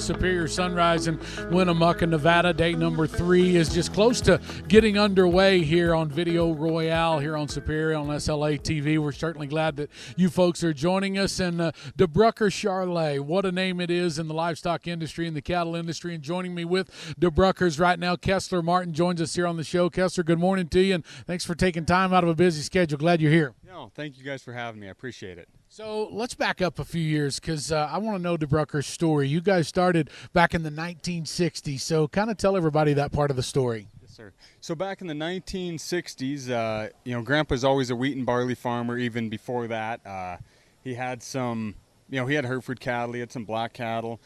Superior Sunrise in Winnemucca, Nevada. Day number 3 is just close to getting underway here on Video Royale here on Superior on SLA TV. We're certainly glad that you folks are joining us. And DeBruycker Charolais, what a name it is in the livestock industry and the cattle industry. And joining me with DeBruckers right now, Kesler Martin joins us here on the show. Kesler, good morning to you, and thanks for taking time out of a busy schedule. Glad you're here. No, thank you guys for having me. I appreciate it. So let's back up a few years because I want to know DeBrucker's story. You guys started back in the 1960s, so kind of tell everybody that part of the story. Yes, sir. So back in the 1960s, Grandpa's always a wheat and barley farmer. Even before that, he had some, he had Hereford cattle, he had some black cattle.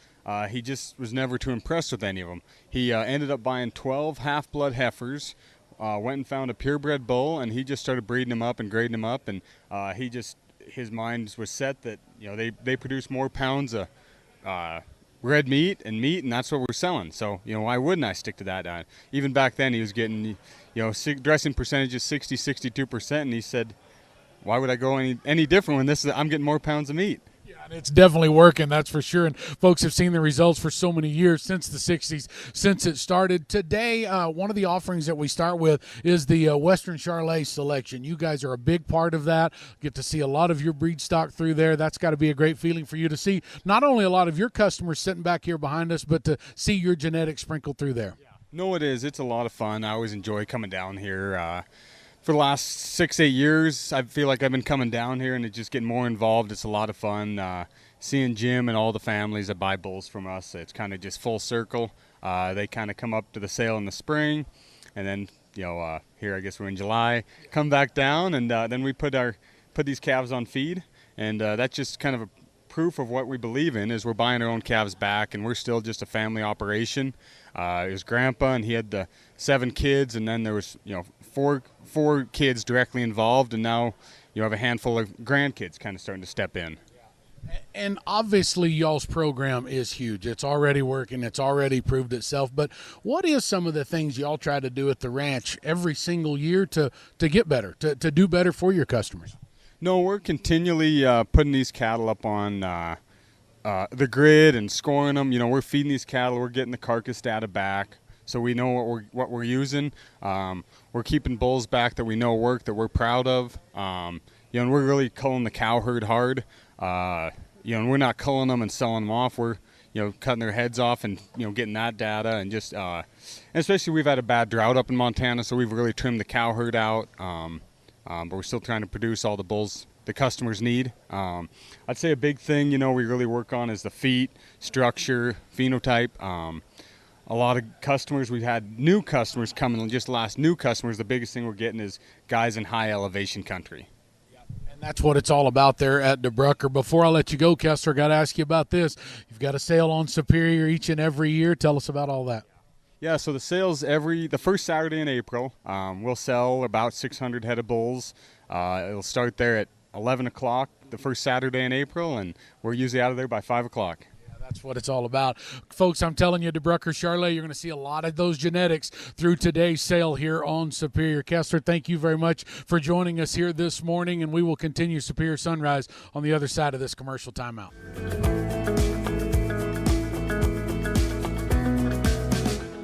He just was never too impressed with any of them. He ended up buying 12 half-blood heifers. Went and found a purebred bull, and he just started breeding them up and grading them up, and his mind was set that they produce more pounds of red meat, and that's what we're selling. So why wouldn't I stick to that? Even back then, he was getting dressing percentages 60-62%, and he said, why would I go any different when I'm getting more pounds of meat? And it's definitely working, that's for sure. And folks have seen the results for so many years since the 60s, since it started. Today, one of the offerings that we start with is the Western Charolais selection. You guys are a big part of that. Get to see a lot of your breed stock through there. That's got to be a great feeling for you to see not only a lot of your customers sitting back here behind us, but to see your genetics sprinkled through there. Yeah. No, it is. It's a lot of fun. I always enjoy coming down here. For the last 6-8 years, I feel like I've been coming down here and it's just getting more involved. It's a lot of fun seeing Jim and all the families that buy bulls from us. It's kind of just full circle. They kind of come up to the sale in the spring, and then here I guess we're in July, come back down, and then we put these calves on feed, and that's just kind of a proof of what we believe in is we're buying our own calves back, and we're still just a family operation. It was Grandpa, and he had the 7 kids, and then there was four kids directly involved, and now you have a handful of grandkids kind of starting to step in. And obviously y'all's program is huge. It's already working. It's already proved itself. But what is some of the things y'all try to do at the ranch every single year to get better, to do better for your customers? No, we're continually putting these cattle up on the grid and scoring them. We're feeding these cattle. We're getting the carcass data back, so we know what we're using. We're keeping bulls back that we know work, that we're proud of. And we're really culling the cow herd hard. And we're not culling them and selling them off. We're cutting their heads off and getting that data, and just and especially we've had a bad drought up in Montana, so we've really trimmed the cow herd out. But we're still trying to produce all the bulls the customers need. I'd say a big thing we really work on is the feet, structure, phenotype. A lot of customers, we've had new customers coming, and just last new customers, the biggest thing we're getting is guys in high elevation country. And that's what it's all about there at DeBruycker. Before I let you go, Kesler, got to ask you about this. You've got a sale on Superior each and every year. Tell us about all that. Yeah, so the sales the first Saturday in April, we'll sell about 600 head of bulls. It'll start there at 11 o'clock the first Saturday in April, and we're usually out of there by 5 o'clock. That's what it's all about. Folks, I'm telling you, DeBruycker Charolais, you're going to see a lot of those genetics through today's sale here on Superior. Kesler, thank you very much for joining us here this morning, and we will continue Superior Sunrise on the other side of this commercial timeout.